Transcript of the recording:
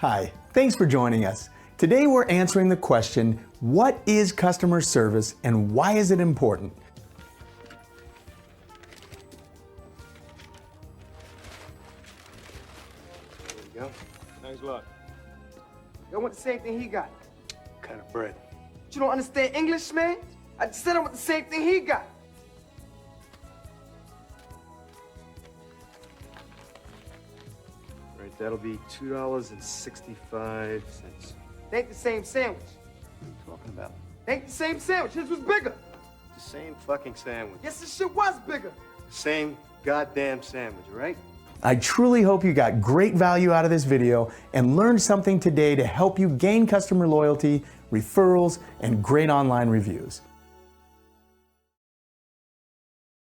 Hi, thanks for joining us. Today we're answering the question, what is customer service and why is it important? There you go. Thanks a lot. I want the same thing he got. What kind of bread? You don't understand English, man? I just said I want the same thing he got. Right, that'll be $2.65. They ain't the same sandwich. What are you talking about? They ain't the same sandwich. His was bigger. The same fucking sandwich. Yes, this shit was bigger. The same goddamn sandwich, all right? I truly hope you got great value out of this video and learned something today to help you gain customer loyalty, referrals, and great online reviews.